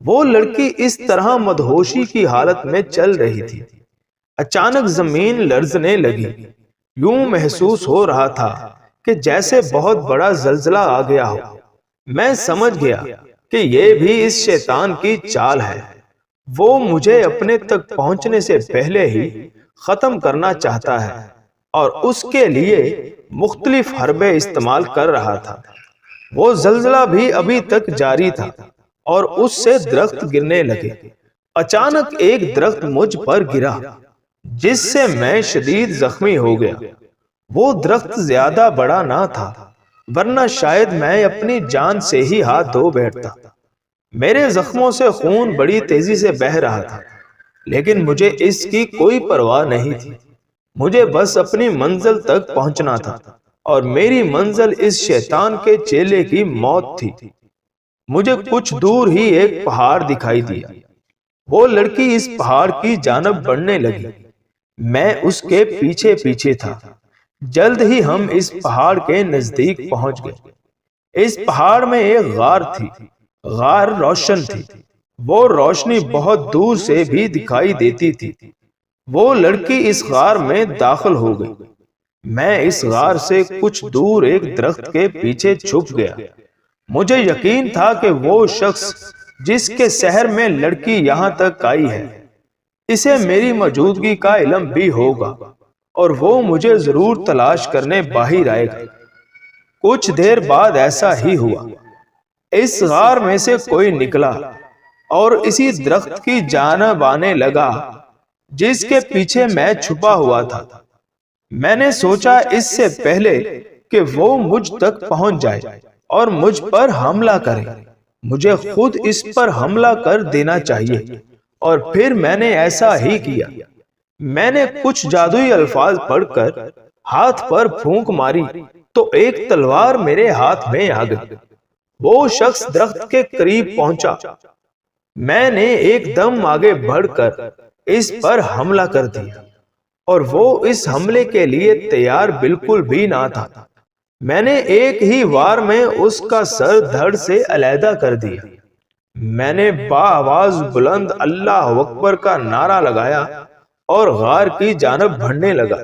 وہ لڑکی اس طرح مدہوشی کی حالت میں چل رہی تھی۔ اچانک زمین لرزنے لگی۔ یوں محسوس ہو رہا تھا کہ جیسے بہت بڑا زلزلہ آ گیا ہو۔ میں سمجھ گیا کہ یہ بھی اس شیطان کی چال ہے۔ وہ مجھے اپنے تک پہنچنے سے پہلے ہی ختم کرنا چاہتا ہے اور اس کے لیے مختلف حربے استعمال کر رہا تھا۔ وہ زلزلہ بھی ابھی تک جاری تھا اور اس سے درخت گرنے لگے۔ اچانک ایک درخت مجھ پر گرا جس سے میں شدید زخمی ہو گیا۔ وہ درخت زیادہ بڑا نہ تھا ورنہ شاید میں اپنی جان سے ہی ہاتھ دھو بیٹھتا۔ میرے زخموں سے خون بڑی تیزی سے بہہ رہا تھا لیکن مجھے اس کی کوئی پرواہ نہیں تھی۔ مجھے بس اپنی منزل تک پہنچنا تھا اور میری منزل اس شیطان کے چیلے کی موت تھی۔ مجھے کچھ دور ہی ایک پہاڑ دکھائی دیا۔ وہ لڑکی اس پہاڑ کی جانب بڑھنے لگی۔ میں اس کے پیچھے پیچھے تھا۔ جلد ہی ہم اس پہاڑ کے نزدیک پہنچ گئے۔ اس پہاڑ میں ایک غار تھی۔ غار روشن تھی۔ وہ روشنی بہت دور سے بھی دکھائی دیتی تھی۔ وہ لڑکی اس غار میں داخل ہو گئی۔ میں اس غار سے کچھ دور ایک درخت کے پیچھے چھپ گیا۔ مجھے یقین تھا کہ وہ شخص جس کے سحر میں لڑکی یہاں تک آئی ہے، اسے میری موجودگی کا علم بھی ہوگا اور وہ مجھے ضرور تلاش کرنے باہر آئے گا۔ کچھ دیر بعد ایسا ہی ہوا۔ اس غار میں سے کوئی نکلا اور اسی درخت کی جانب آنے لگا جس کے پیچھے میں چھپا ہوا تھا۔ میں نے سوچا اس سے پہلے کہ وہ مجھ تک پہنچ جائے اور مجھ پر حملہ کرے، مجھے خود اس پر حملہ کر دینا چاہیے، اور پھر میں نے ایسا ہی کیا۔ میں نے کچھ جادوئی الفاظ پڑھ کر ہاتھ پر پھونک ماری تو ایک تلوار میرے ہاتھ میں آ گئی۔ وہ شخص درخت کے قریب پہنچا۔ میں نے ایک دم آگے بڑھ کر اس پر حملہ کر دیا اور وہ اس حملے کے لیے تیار بالکل بھی نہ تھا۔ میں نے ایک ہی وار میں اس کا سر دھڑ سے علیحدہ کر دیا۔ میں نے بآواز بلند اللہ اکبر کا نعرہ لگایا اور غار کی جانب بڑھنے لگا۔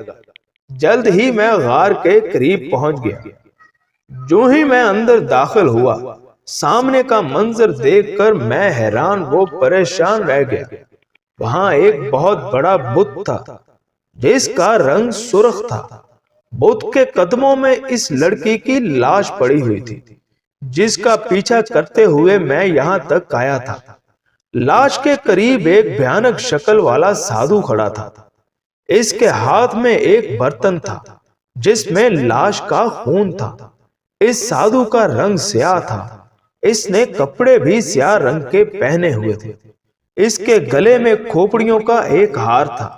جلد ہی میں غار کے قریب پہنچ گیا۔ جو ہی میں اندر داخل ہوا، سامنے کا منظر دیکھ کر میں حیران و پریشان رہ گیا۔ وہاں ایک بہت بڑا بت تھا جس کا رنگ سرخ تھا۔ بت کے قدموں میں اس لڑکی کی لاش پڑی ہوئی تھی جس کا پیچھا کرتے ہوئے میں یہاں تک آیا تھا۔ لاش کے قریب ایک بھیانک شکل والا سادھو کھڑا تھا۔ اس کے ہاتھ میں ایک برتن تھا جس میں لاش کا خون تھا۔ اس سادھو کا رنگ سیاہ تھا۔ اس نے کپڑے بھی سیاہ رنگ کے پہنے ہوئے تھے۔ اس کے گلے میں کھوپڑیوں کا ایک ہار تھا۔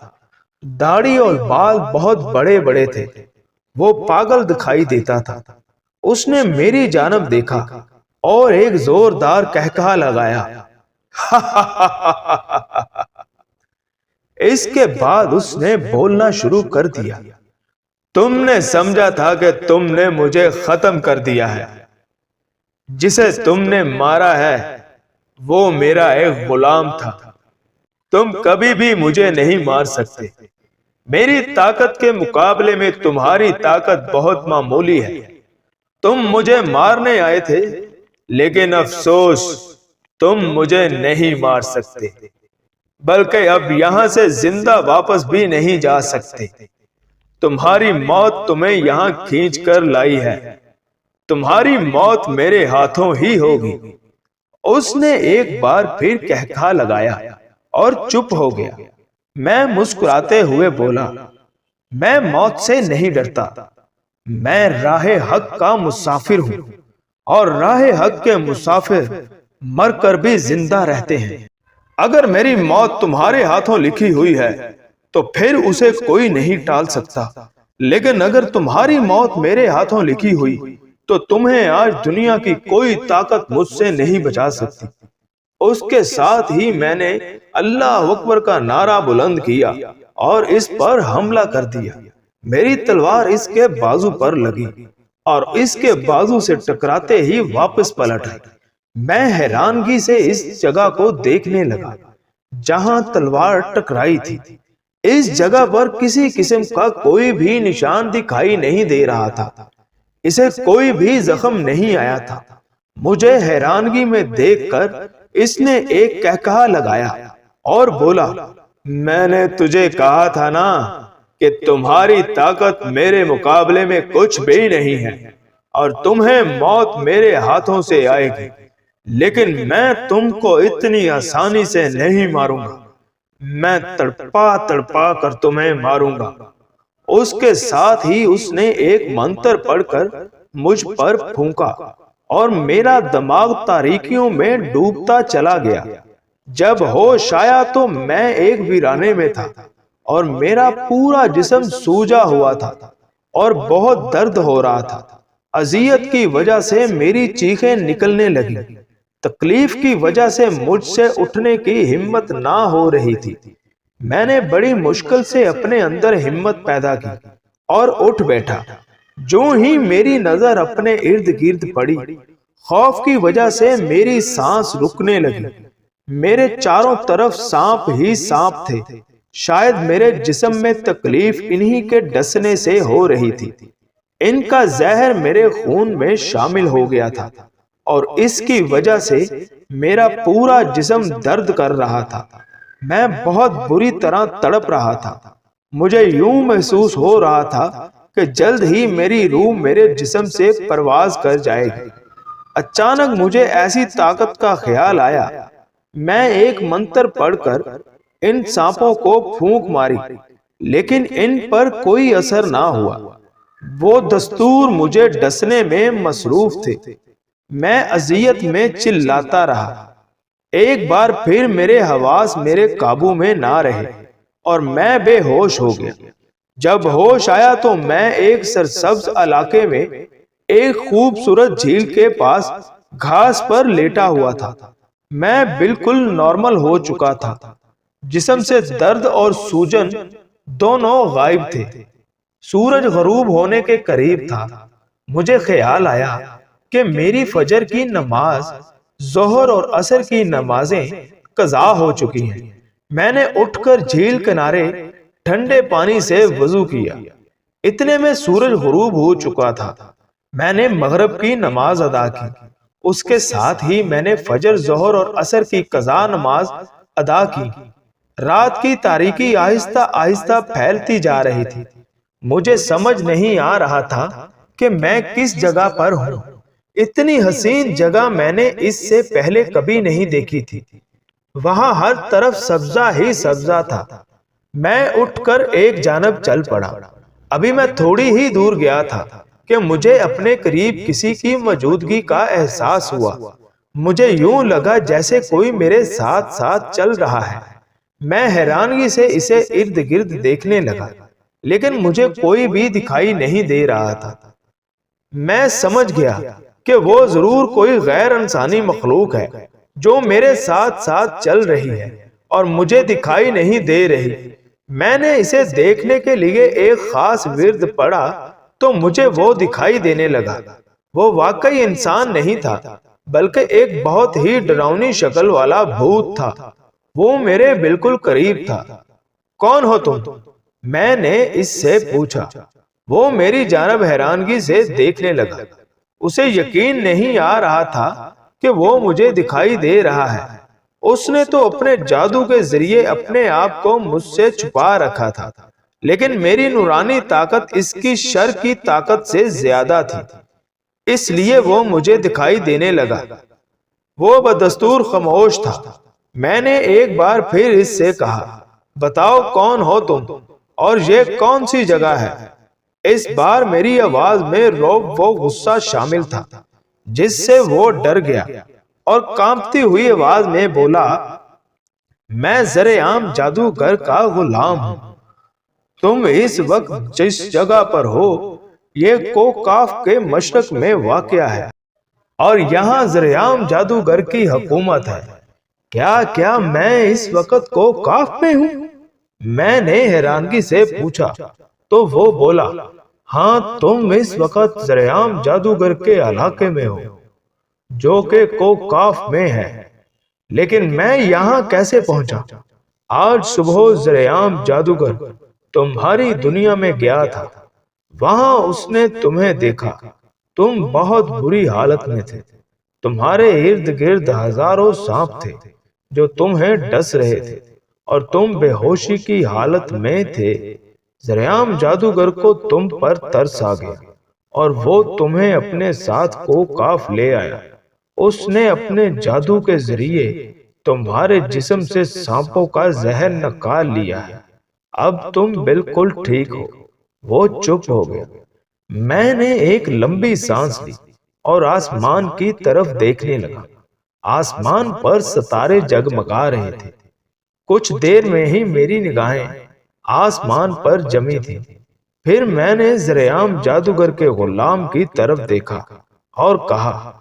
داڑھی اور بال بہت بڑے بڑے تھے۔ وہ پاگل دکھائی دیتا تھا۔ اس نے میری جانب دیکھا اور ایک زوردار قہقہہ لگایا۔ اس کے بعد اس نے بولنا شروع کر دیا۔ تم نے سمجھا تھا کہ تم نے مجھے ختم کر دیا ہے۔ جسے تم نے مارا ہے وہ میرا ایک غلام تھا۔ تم کبھی بھی مجھے نہیں مار سکتے۔ میری طاقت کے مقابلے میں تمہاری طاقت بہت معمولی ہے۔ تم مجھے مارنے آئے تھے لیکن افسوس تم مجھے نہیں مار سکتے، بلکہ اب یہاں سے زندہ واپس بھی نہیں جا سکتے۔ تمہاری موت تمہیں یہاں کھینچ کر لائی ہے۔ تمہاری موت میرے ہاتھوں ہی ہوگی۔ اس نے ایک بار پھر قہقہہ لگایا اور چپ ہو گیا۔ میں مسکراتے ہوئے بولا، میں موت سے نہیں ڈرتا۔ میں راہ حق کا مسافر ہوں اور راہ حق کے مسافر مر کر بھی زندہ رہتے ہیں۔ اگر میری موت تمہارے ہاتھوں لکھی ہوئی ہے تو پھر اسے کوئی نہیں ٹال سکتا، لیکن اگر تمہاری موت میرے ہاتھوں لکھی ہوئی تو تمہیں آج دنیا کی کوئی طاقت مجھ سے نہیں بچا سکتی۔ اس کے ساتھ ہی میں نے اللہ اکبر کا نعرہ بلند کیا اور اس پر حملہ کر دیا۔ میری تلوار اس کے بازو پر لگی اور اس کے بازو سے ٹکراتے ہی واپس پلٹ آئی۔ میں حیرانگی سے اس جگہ کو دیکھنے لگا جہاں تلوار ٹکرائی تھی۔ اس جگہ پر کسی قسم کا کوئی بھی نشان دکھائی نہیں دے رہا تھا، اسے کوئی بھی زخم نہیں آیا تھا۔ مجھے حیرانگی میں دیکھ کر اس نے ایک کہکہا لگایا اور بولا، میں نے تجھے کہا تھا نا کہ تمہاری طاقت میرے مقابلے میں کچھ بھی نہیں ہے اور تمہیں موت میرے ہاتھوں سے آئے گی، لیکن میں تم کو اتنی آسانی سے نہیں ماروں گا، میں تڑپا تڑپا کر تمہیں ماروں گا۔ اس کے ساتھ ہی اس نے ایک منتر پڑھ کر مجھ پر پھونکا اور میرا دماغ تاریکیوں میں ڈوبتا چلا گیا۔ جب ہوش آیا تو میں ایک ویرانے میں تھا اور میرا پورا جسم سوجا ہوا تھا اور بہت درد ہو رہا تھا۔ اذیت کی وجہ سے میری چیخیں نکلنے لگی، تکلیف کی وجہ سے مجھ سے اٹھنے کی ہمت نہ ہو رہی تھی۔ میں نے بڑی مشکل سے اپنے اندر ہمت پیدا کی اور اٹھ بیٹھا۔ جو ہی میری نظر اپنے ارد گرد پڑی، خوف کی وجہ سے میری سانس رکنے لگی۔ میرے چاروں طرف سانپ ہی سانپ تھے، شاید میرے جسم میں تکلیف انہی کے ڈسنے سے ہو رہی تھی۔ ان کا زہر میرے خون میں شامل ہو گیا تھا اور اس کی وجہ سے میرا پورا جسم درد کر رہا تھا۔ میں بہت بری طرح تڑپ رہا تھا۔ مجھے یوں محسوس ہو رہا تھا کہ جلد ہی میری روح میرے جسم سے پرواز کر جائے گی۔ اچانک مجھے ایسی طاقت کا خیال آیا۔ میں ایک منتر پڑھ کر ان سانپوں کو پھونک ماری، لیکن ان پر کوئی اثر نہ ہوا۔ وہ دستور مجھے ڈسنے میں مصروف تھے۔ میں اذیت میں چلاتا رہا۔ ایک بار پھر میرے حواس میرے قابو میں نہ رہے اور میں بے ہوش ہو گیا۔ جب ہوش آیا تو میں ایک سرسبز علاقے میں ایک خوبصورت جھیل کے پاس گھاس پر لیٹا ہوا تھا۔ میں بالکل نارمل ہو چکا تھا، جسم سے درد اور سوجن دونوں غائب تھے۔ سورج غروب ہونے کے قریب تھا۔ مجھے خیال آیا کہ میری فجر کی نماز، ظہر اور عصر کی نمازیں قضا ہو چکی ہیں۔ میں نے اٹھ کر جھیل کنارے ٹھنڈے پانی سے وضو کیا۔ اتنے میں سورج غروب ہو چکا تھا۔ میں نے مغرب کی نماز ادا کی۔ اس کے ساتھ ہی میں نے فجر، ظہر اور عصر کی قضا نماز ادا کی۔ رات کی تاریکی آہستہ آہستہ پھیلتی جا رہی تھی۔ مجھے سمجھ نہیں آ رہا تھا کہ میں کس جگہ پر ہوں۔ اتنی حسین جگہ میں نے اس سے پہلے کبھی نہیں دیکھی تھی۔ وہاں ہر طرف سبزہ ہی سبزہ تھا۔ میں اٹھ کر ایک جانب چل پڑا۔ ابھی میں تھوڑی ہی دور گیا تھا کہ مجھے اپنے قریب کسی کی موجودگی کا احساس ہوا۔ مجھے یوں لگا جیسے کوئی میرے ساتھ ساتھ چل رہا ہے۔ میں حیرانگی سے اسے ارد گرد دیکھنے لگا، لیکن مجھے کوئی بھی دکھائی نہیں دے رہا تھا۔ میں سمجھ گیا کہ وہ ضرور کوئی غیر انسانی مخلوق ہے جو میرے ساتھ ساتھ چل رہی ہے اور مجھے دکھائی نہیں دے رہی۔ میں نے اسے دیکھنے کے لیے ایک خاص ورد پڑھا تو مجھے وہ دکھائی دینے لگا۔ وہ واقعی انسان نہیں تھا، بلکہ ایک بہت ہی ڈراؤنی شکل والا بھوت تھا۔ وہ میرے بالکل قریب تھا۔ کون ہو تم؟ میں نے اس سے پوچھا۔ وہ میری جانب حیرانگی سے دیکھنے لگا۔ اسے یقین نہیں آ رہا تھا کہ وہ مجھے دکھائی دے رہا ہے۔ اس نے تو اپنے جادو کے ذریعے اپنے آپ کو مجھ سے چھپا رکھا تھا، لیکن میری نورانی طاقت اس کی شر کی طاقت سے زیادہ تھی، اس لیے وہ مجھے دکھائی دینے لگا۔ وہ بدستور خاموش تھا۔ میں نے ایک بار پھر اس سے کہا، بتاؤ کون ہو تم اور یہ کون سی جگہ ہے؟ اس بار میری آواز میں رعب و غصہ شامل تھا، جس سے وہ ڈر گیا اور کانپتی ہوئی آواز میں بولا، میں زرعام جادوگر کا غلام ہوں۔ تم اس وقت جس جگہ پر ہو یہ کوکاف کے مشرق میں واقع ہے اور یہاں زرعام جادوگر کی حکومت ہے۔ کیا میں اس وقت کوکاف میں ہوں؟ میں نے حیرانگی سے پوچھا تو وہ بولا، ہاں تم اس وقت زرعام جادوگر کے علاقے میں ہو۔ جو کہ کو کاف میں ہے، لیکن میں یہاں کیسے پہنچا؟ آج صبح زریعام جادوگر تمہاری دنیا میں گیا تھا، وہاں اس نے تمہیں دیکھا، تم بہت بری حالت میں تھے، تمہارے ارد گرد ہزاروں سانپ تھے جو تمہیں ڈس رہے تھے اور تم بے ہوشی کی حالت میں تھے۔ زریعام جادوگر کو تم پر ترس آ گیا اور وہ تمہیں اپنے ساتھ کو کاف لے آیا۔ اس نے اپنے جادو کے ذریعے تمہارے جسم سے سانپوں کا زہر نکال لیا ہے، اب تم بالکل ٹھیک ہو۔ وہ چپ ہو گیا۔ میں نے ایک لمبی سانس لی اور آسمان کی طرف دیکھنے لگا۔ آسمان پر ستارے جگمگا رہے تھے۔ کچھ دیر میں ہی میری نگاہیں آسمان پر جمی تھی۔ پھر میں نے زریعام جادوگر کے غلام کی طرف دیکھا اور کہا،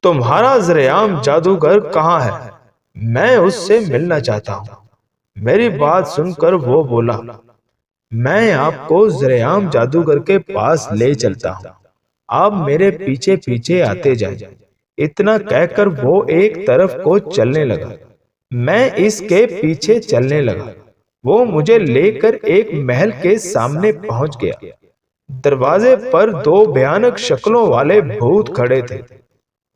تمہارا زریعام جادوگر کہاں ہے؟ میں اس سے ملنا چاہتا ہوں۔ میری بات سن کر وہ بولا، میں آپ کو زریعام جادوگر کے پاس لے چلتا ہوں، آپ میرے پیچھے پیچھے آتے جائیں۔ اتنا کہہ کر وہ ایک طرف کو چلنے لگا، میں اس کے پیچھے چلنے لگا۔ وہ مجھے لے کر ایک محل کے سامنے پہنچ گیا۔ دروازے پر دو بھیانک شکلوں والے بھوت کھڑے تھے۔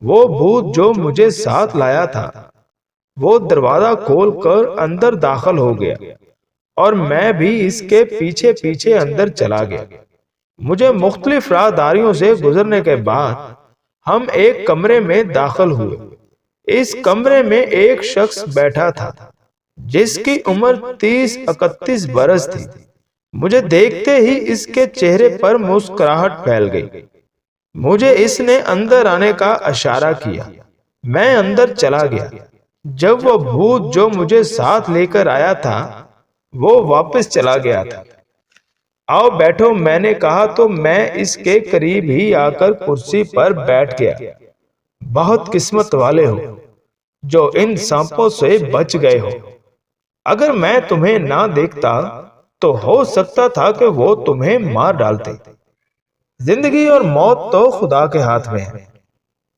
وہ بھوت جو مجھے ساتھ لایا تھا وہ دروازہ کھول کر اندر داخل ہو گیا اور میں بھی اس کے پیچھے پیچھے اندر چلا گیا۔ مجھے مختلف راہداریوں سے گزرنے کے بعد ہم ایک کمرے میں داخل ہوئے۔ اس کمرے میں ایک شخص بیٹھا تھا جس کی عمر 30-31 برس تھی۔ مجھے دیکھتے ہی اس کے چہرے پر مسکراہٹ پھیل گئی۔ مجھے اس نے اندر آنے کا اشارہ کیا۔ میں اندر چلا گیا۔ جب وہ بھوت جو مجھے ساتھ لے کر آیا تھا وہ واپس چلا گیا تھا۔ آؤ بیٹھو، میں نے کہا تو میں اس کے قریب ہی آ کر کرسی پر بیٹھ گیا۔ بہت قسمت والے ہو جو ان سانپوں سے بچ گئے ہو۔ اگر میں تمہیں نہ دیکھتا تو ہو سکتا تھا کہ وہ تمہیں مار ڈالتے۔ زندگی اور موت تو خدا کے ہاتھ میں ہے،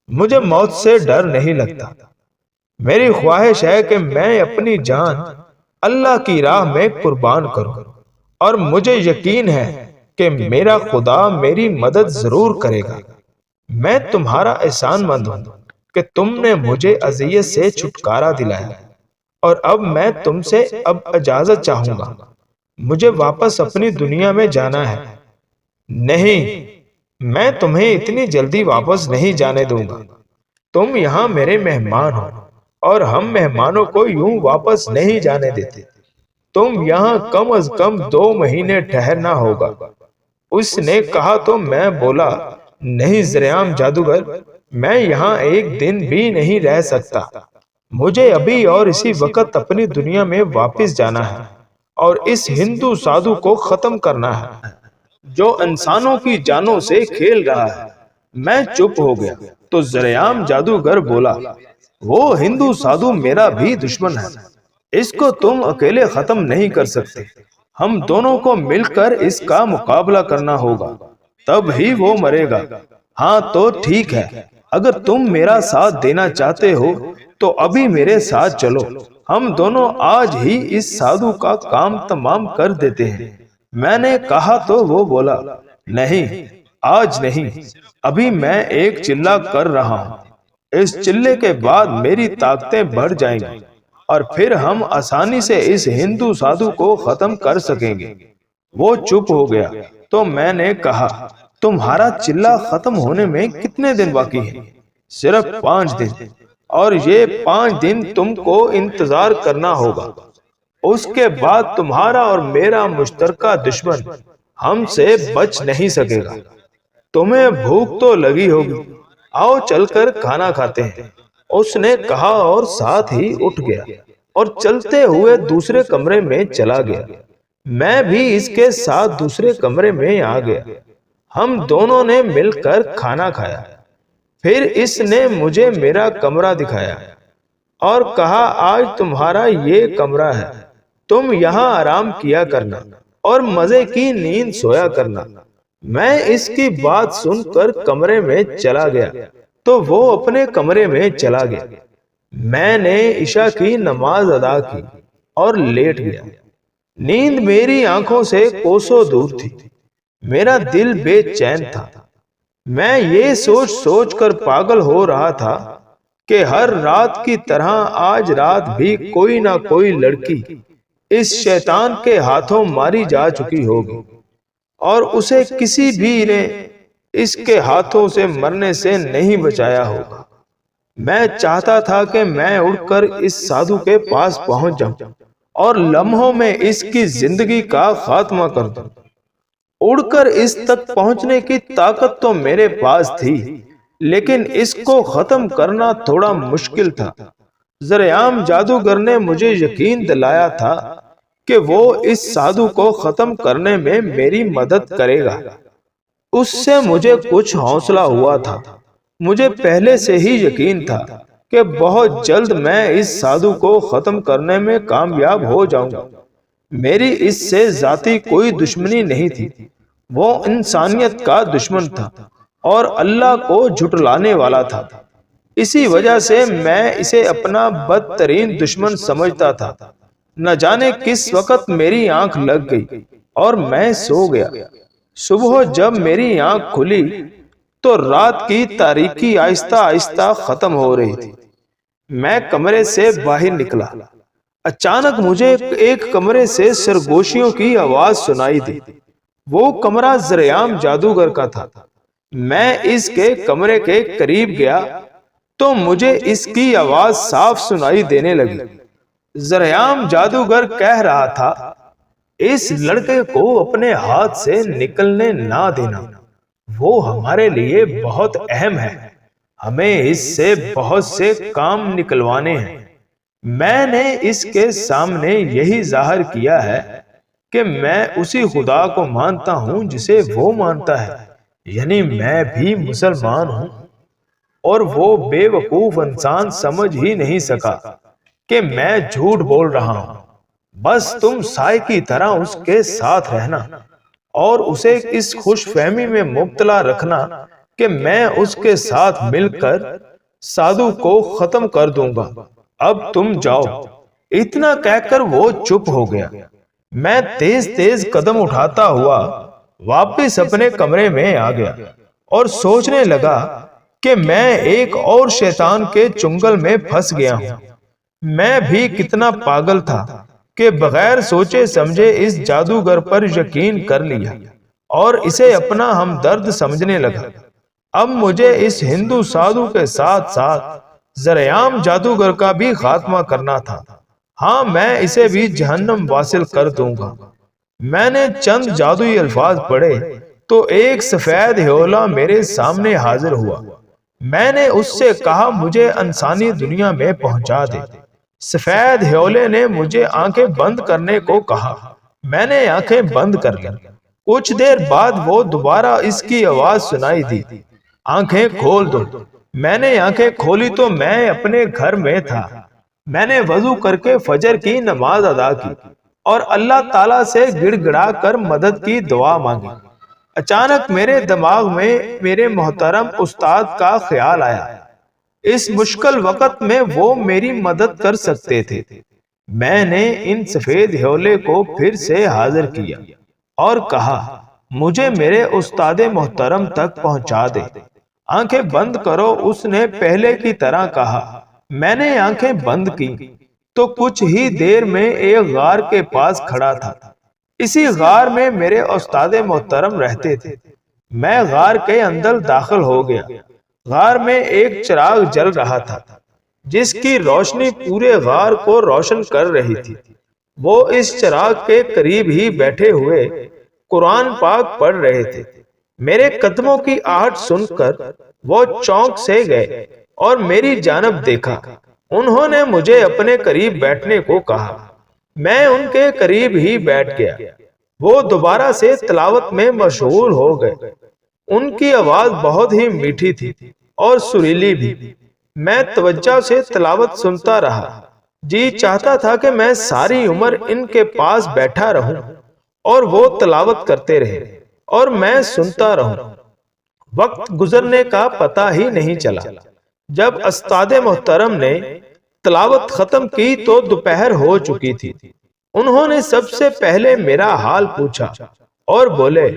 مجھے موت سے ڈر نہیں لگتا۔ میری خواہش ہے کہ میں اپنی جان اللہ کی راہ میں قربان کروں، اور مجھے یقین ہے کہ میرا خدا میری مدد ضرور کرے گا۔ میں تمہارا احسان مند ہوں کہ تم نے مجھے اذیت سے چھٹکارا دلایا، اور اب میں تم سے اب اجازت چاہوں گا، مجھے واپس اپنی دنیا میں جانا ہے۔ نہیں، میں تمہیں اتنی جلدی واپس نہیں جانے دوں گا۔ تم یہاں میرے مہمان ہو اور ہم مہمانوں کو یوں واپس نہیں جانے دیتے۔ تم یہاں کم از کم 2 مہینے ٹھہرنا ہوگا۔ اس نے کہا تو میں بولا، نہیں زریعام جادوگر، میں یہاں ایک دن بھی نہیں رہ سکتا۔ مجھے ابھی اور اسی وقت اپنی دنیا میں واپس جانا ہے اور اس ہندو سادھو کو ختم کرنا ہے جو انسانوں کی جانوں سے کھیل رہا ہے۔ میں چپ ہو گیا تو زریعام جادوگر بولا، وہ ہندو سادھو میرا بھی دشمن ہے، اس کو تم اکیلے ختم نہیں کر سکتے، ہم دونوں کو مل کر اس کا مقابلہ کرنا ہوگا، تب ہی وہ مرے گا۔ ہاں تو ٹھیک ہے، اگر تم میرا ساتھ دینا چاہتے ہو تو ابھی میرے ساتھ چلو، ہم دونوں آج ہی اس سادھو کا کام تمام کر دیتے ہیں۔ میں نے کہا تو وہ بولا، نہیں، آج نہیں، ابھی میں ایک چلہ کر رہا ہوں، اس چلے کے بعد میری طاقتیں بڑھ جائیں گی اور پھر ہم آسانی سے اس ہندو سادھو کو ختم کر سکیں گے۔ وہ چپ ہو گیا تو میں نے کہا، تمہارا چلہ ختم ہونے میں کتنے دن باقی ہیں؟ صرف 5 دن، اور یہ 5 دن تم کو انتظار کرنا ہوگا، اس کے بعد تمہارا اور میرا مشترکہ دشمن ہم سے بچ نہیں سکے گا۔ تمہیں بھوک تو لگی ہوگی، آؤ چل کر کھانا کھاتے ہیں، اس نے کہا اور ساتھ ہی اٹھ گیا اور چلتے ہوئے دوسرے کمرے میں چلا گیا۔ میں بھی اس کے ساتھ دوسرے کمرے میں آ گیا۔ ہم دونوں نے مل کر کھانا کھایا۔ پھر اس نے مجھے میرا کمرہ دکھایا اور کہا، آج تمہارا یہ کمرہ ہے، تم یہاں آرام کیا کرنا اور مزے کی نیند سویا کرنا۔ میں اس کی بات سن کر کمرے میں چلا گیا۔ تو وہ اپنے کمرے میں چلا گیا۔ میں نے عشاء کی نماز ادا کی اور لیٹ گیا۔ نیند میری آنکھوں سے کوسوں دور تھی، میرا دل بے چین تھا۔ میں یہ سوچ سوچ کر پاگل ہو رہا تھا کہ ہر رات کی طرح آج رات بھی کوئی نہ کوئی لڑکی اس شیطان کے ہاتھوں ماری جا چکی ہوگی اور اسے کسی بھی نے اس کے ہاتھوں سے مرنے سے نہیں بچایا ہوگا۔ میں چاہتا تھا کہ میں اڑ کر اس سادھو کے پاس پہنچ جاؤں اور لمحوں میں اس کی زندگی کا خاتمہ کر دوں۔ اڑ کر اس تک پہنچنے کی طاقت تو میرے پاس تھی، لیکن اس کو ختم کرنا تھوڑا مشکل تھا۔ ذرعام جادوگر نے مجھے یقین دلایا تھا کہ وہ اس سادھو کو ختم کرنے میں میری مدد کرے گا۔ اس سے مجھے کچھ حوصلہ ہوا تھا۔ مجھے پہلے سے ہی یقین تھا کہ بہت جلد میں اس سادھو کو ختم کرنے میں کامیاب ہو جاؤں گا۔ میری اس سے ذاتی کوئی دشمنی نہیں تھی، وہ انسانیت کا دشمن تھا اور اللہ کو جھٹلانے والا تھا۔ اسی وجہ سے میں اسے اپنا بدترین دشمن سمجھتا تھا۔ نہ جانے کس وقت میری آنکھ لگ گئی اور میں سو گیا۔ صبح جب میری آنکھ کھلی تو رات کی تاریکی آہستہ آہستہ ختم ہو رہی تھی۔ میں کمرے سے باہر نکلا۔ اچانک مجھے ایک کمرے سے سرگوشیوں کی آواز سنائی دی۔ وہ کمرہ ذرعام جادوگر کا تھا۔ میں اس کے کمرے کے قریب گیا تو مجھے اس کی آواز صاف سنائی دینے لگی۔ ذرعام جادوگر کہہ رہا تھا، اس لڑکے کو اپنے ہاتھ سے نکلنے نہ دینا، وہ ہمارے لیے بہت اہم ہے، ہمیں اس سے بہت سے کام نکلوانے ہیں۔ میں نے اس کے سامنے یہی ظاہر کیا ہے کہ میں اسی خدا کو مانتا ہوں جسے وہ مانتا ہے، یعنی میں بھی مسلمان ہوں، اور وہ بے وقوف انسان سمجھ ہی نہیں سکا کہ میں جھوٹ بول رہا ہوں۔ بس تم سائے کی طرح اس کے ساتھ رہنا اور اسے اس خوش فہمی میں مبتلا رکھنا کہ میں اس کے ساتھ مل کر سادھو کو ختم کر دوں گا۔ اب تم جاؤ۔ اتنا کہہ کر وہ چپ ہو گیا۔ میں تیز تیز قدم اٹھاتا ہوا واپس اپنے کمرے میں آ گیا اور سوچنے لگا کہ میں ایک اور شیطان کے چنگل میں پھنس گیا ہوں۔ میں بھی کتنا پاگل تھا کہ بغیر سوچے سمجھے اس جادوگر پر یقین کر لیا اور اسے اپنا ہمدرد سمجھنے لگا۔ اب مجھے اس ہندو سادھو کے ساتھ ساتھ ذرعام جادوگر کا بھی خاتمہ کرنا تھا۔ ہاں، میں اسے بھی جہنم واصل کر دوں گا۔ میں نے چند جادوئی الفاظ پڑھے تو ایک سفید ہیولا میرے سامنے حاضر ہوا۔ میں نے اس سے کہا مجھے انسانی دنیا میں پہنچا دے۔ سفید ہیولے نے مجھے آنکھیں بند کرنے کو کہا۔ میں نے آنکھیں بند کر لیں۔ کچھ دیر بعد وہ دوبارہ اس کی آواز سنائی دی، آنکھیں کھول دو۔ میں نے آنکھیں کھولی تو میں اپنے گھر میں تھا۔ میں نے وضو کر کے فجر کی نماز ادا کی اور اللہ تعالیٰ سے گڑ گڑا کر مدد کی دعا مانگی۔ اچانک میرے دماغ میں میرے محترم استاد کا خیال آیا۔ اس مشکل وقت میں وہ میری مدد کر سکتے تھے۔ میں نے ان سفید ہیولے کو پھر سے حاضر کیا اور کہا مجھے میرے استاد محترم تک پہنچا دے۔ آنکھیں بند کرو، اس نے پہلے کی طرح کہا۔ میں نے آنکھیں بند کی تو کچھ ہی دیر میں ایک غار کے پاس کھڑا تھا۔ اسی غار میں میرے استاد محترم رہتے تھے۔ میں غار کے اندر داخل ہو گیا۔ غار میں ایک چراغ جل رہا تھا جس کی روشنی پورے غار کو روشن کر رہی تھی۔ وہ اس چراغ کے قریب ہی بیٹھے ہوئے قرآن پاک پڑھ رہے تھے۔ میرے قدموں کی آہٹ سن کر وہ چونک سے گئے اور میری جانب دیکھا۔ انہوں نے مجھے اپنے قریب بیٹھنے کو کہا۔ میں ان کے قریب ہی بیٹھ گیا۔ وہ دوبارہ سے تلاوت میں مشغول ہو گئے۔ ان کی آواز بہت ہی میٹھی تھی اور سریلی بھی۔ میں توجہ سے تلاوت سنتا رہا۔ جی چاہتا تھا کہ میں ساری عمر ان کے پاس بیٹھا رہوں اور وہ تلاوت کرتے رہے اور میں سنتا رہوں۔ وقت گزرنے کا پتہ ہی نہیں چلا۔ جب استاد محترم نے تلاوت ختم کی تو دوپہر ہو چکی تھی۔ انہوں نے سب سے پہلے میرا حال پوچھا اور بولے،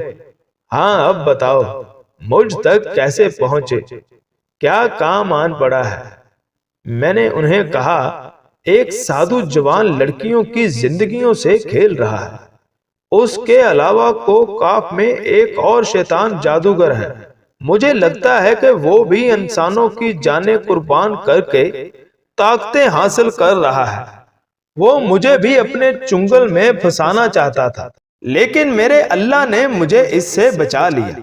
ہاں اب بتاؤ مجھ تک کیسے پہنچے، کیا کام آن پڑا ہے؟ میں نے انہیں کہا، ایک سادھو جوان لڑکیوں کی زندگیوں سے کھیل رہا ہے، اس کے علاوہ کوکاف میں ایک اور شیطان جادوگر ہے، مجھے لگتا ہے کہ وہ بھی انسانوں کی جانیں قربان کر کے طاقتیں حاصل کر رہا ہے۔ وہ مجھے بھی اپنے چنگل میں پھنسانا چاہتا تھا، لیکن میرے اللہ نے مجھے اس سے بچا لیا۔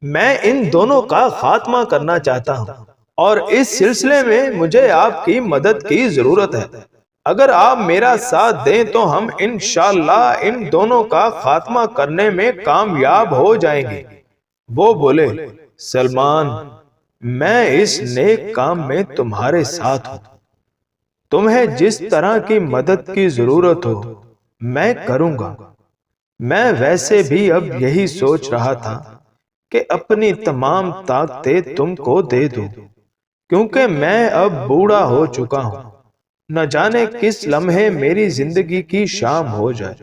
میں ان دونوں کا خاتمہ کرنا چاہتا ہوں اور اس سلسلے میں مجھے آپ کی مدد کی ضرورت ہے۔ اگر آپ میرا ساتھ دیں تو ہم انشاءاللہ ان دونوں کا خاتمہ کرنے میں کامیاب ہو جائیں گے۔ وہ بولے، سلمان، میں اس نیک کام میں تمہارے ساتھ ہوں، تمہیں جس طرح کی مدد کی ضرورت ہو میں کروں گا۔ میں ویسے بھی اب یہی سوچ رہا تھا کہ اپنی تمام طاقتیں تم کو دے دوں، کیونکہ میں اب بوڑھا ہو چکا ہوں، نہ جانے کس لمحے میری زندگی کی شام ہو جائے۔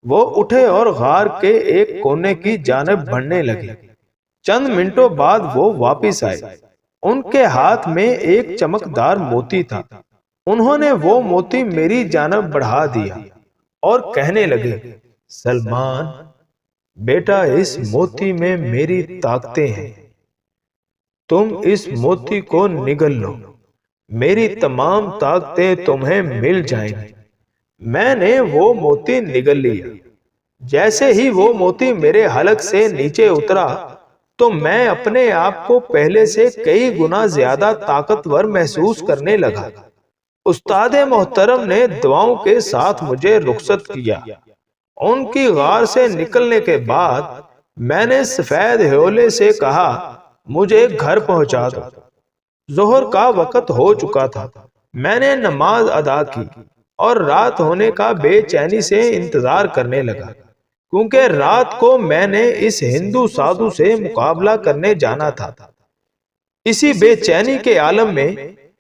وہ اٹھے اور غار کے ایک کونے کی جانب بڑھنے لگے۔ چند منٹوں بعد وہ واپس آئے۔ ان کے ہاتھ میں ایک چمکدار موتی تھا۔ انہوں نے وہ موتی میری جانب بڑھا دیا اور کہنے لگے، سلمان بیٹا، اس موتی میں میری طاقتیں ہیں، تم اس موتی کو نگل لو، میری تمام طاقتیں تمہیں مل جائیں گی۔ میں نے وہ موتی نگل لیا۔ جیسے ہی وہ موتی میرے حلق سے نیچے اترا تو میں اپنے آپ کو پہلے سے کئی گنا زیادہ طاقتور محسوس کرنے لگا۔ استاد محترم نے دعاؤں کے ساتھ مجھے رخصت کیا۔ ان کی غار سے نکلنے کے بعد میں نے سفید ہیولے سے کہا، مجھے گھر پہنچا دو۔ ظہر کا وقت ہو چکا تھا۔ میں نے نماز ادا کی اور رات ہونے کا بے چینی سے انتظار کرنے لگا، کیونکہ رات کو میں نے اس ہندو سادھو سے مقابلہ کرنے جانا تھا۔ اسی بے چینی کے عالم میں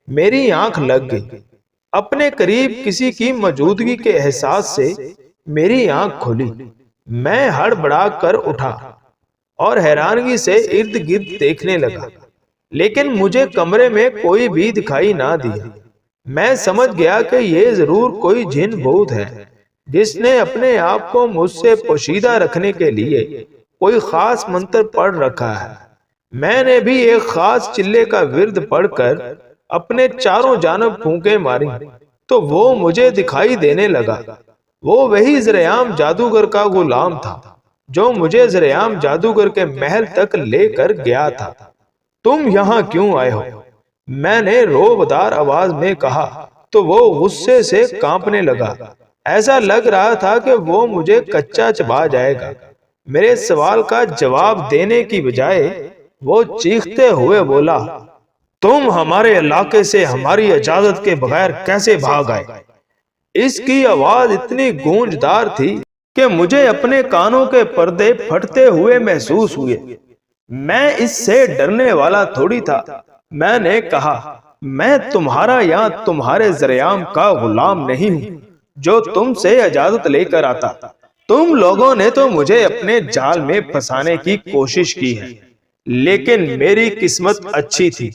میری آنکھ لگ گئی۔ اپنے قریب کسی کی موجودگی کے احساس سے میری آنکھ کھلی۔ میں ہڑبڑا کر اٹھا اور حیرانگی سے ارد گرد دیکھنے لگا، لیکن مجھے کمرے میں کوئی بھی دکھائی نہ دیا۔ میں سمجھ گیا کہ یہ ضرور کوئی جن بھوت ہے جس نے اپنے آپ کو مجھ سے پوشیدہ رکھنے کے لیے کوئی خاص منتر پڑھ رکھا ہے۔ میں نے بھی ایک خاص چلے کا ورد پڑھ کر اپنے چاروں جانب پھونکے ماری تو وہ مجھے دکھائی دینے لگا۔ وہ وہی زرعام جادوگر کا غلام تھا جو مجھے زرعام جادوگر کے محل تک لے کر گیا تھا۔ تم یہاں کیوں آئے ہو؟ میں نے روبدار آواز میں کہا تو وہ غصے سے کانپنے لگا۔ ایسا لگ رہا تھا کہ وہ مجھے کچا چبا جائے گا۔ میرے سوال کا جواب دینے کی بجائے وہ چیختے ہوئے بولا، تم ہمارے علاقے سے ہماری اجازت کے بغیر کیسے بھاگ آئے؟ اس کی آواز اتنی گونجدار تھی کہ مجھے اپنے کانوں کے پردے پھٹتے ہوئے محسوس ہوئے۔ میں اس سے ڈرنے والا تھوڑی تھا۔ میں نے کہا، میں تمہارا یا تمہارے زرعام کا غلام نہیں ہوں جو تم سے اجازت لے کر آتا۔ تم لوگوں نے تو مجھے اپنے جال میں پھنسانے کی کوشش کی ہے، لیکن میری قسمت اچھی تھی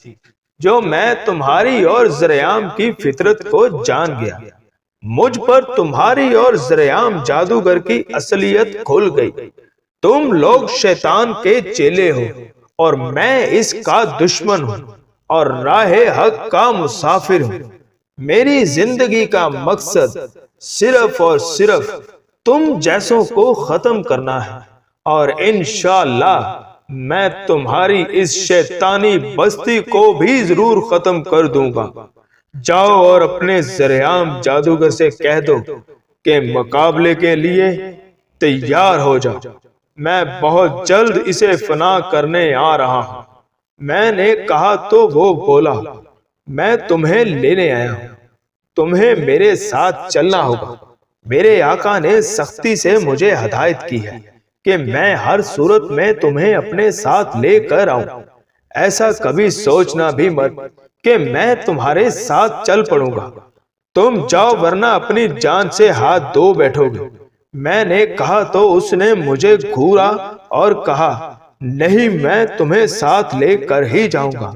جو میں تمہاری اور زرعام کی فطرت کو جان گیا۔ مجھ پر تمہاری اور زرعام جادوگر کی اصلیت کھل گئی۔ تم لوگ شیطان کے چیلے ہو اور میں اس کا دشمن ہوں اور راہ حق کا مسافر ہوں۔ میری زندگی کا مقصد صرف اور صرف تم جیسوں کو ختم کرنا ہے، اور انشاءاللہ میں تمہاری اس شیطانی بستی کو بھی ضرور ختم کر دوں گا۔ جاؤ اور اپنے زرعام جادوگر سے کہہ دو کہ مقابلے کے لیے تیار ہو جاؤ۔ میں بہت جلد اسے فنا کرنے آ رہا ہوں۔ میں نے کہا تو وہ بولا، میں تمہیں لینے آیا ہوں، تمہیں میرے ساتھ چلنا ہوگا۔ میرے آقا نے سختی سے مجھے ہدایت کی ہے کہ میں ہر صورت میں تمہیں اپنے ساتھ لے کر آؤں۔ ایسا کبھی سوچنا بھی مت کہ میں تمہارے ساتھ چل پڑوں گا۔ تم جاؤ ورنہ اپنی جان سے ہاتھ دھو بیٹھو گے۔ میں نے کہا تو اس نے مجھے گھورا اور کہا، نہیں، میں تمہیں ساتھ لے کر ہی جاؤں گا۔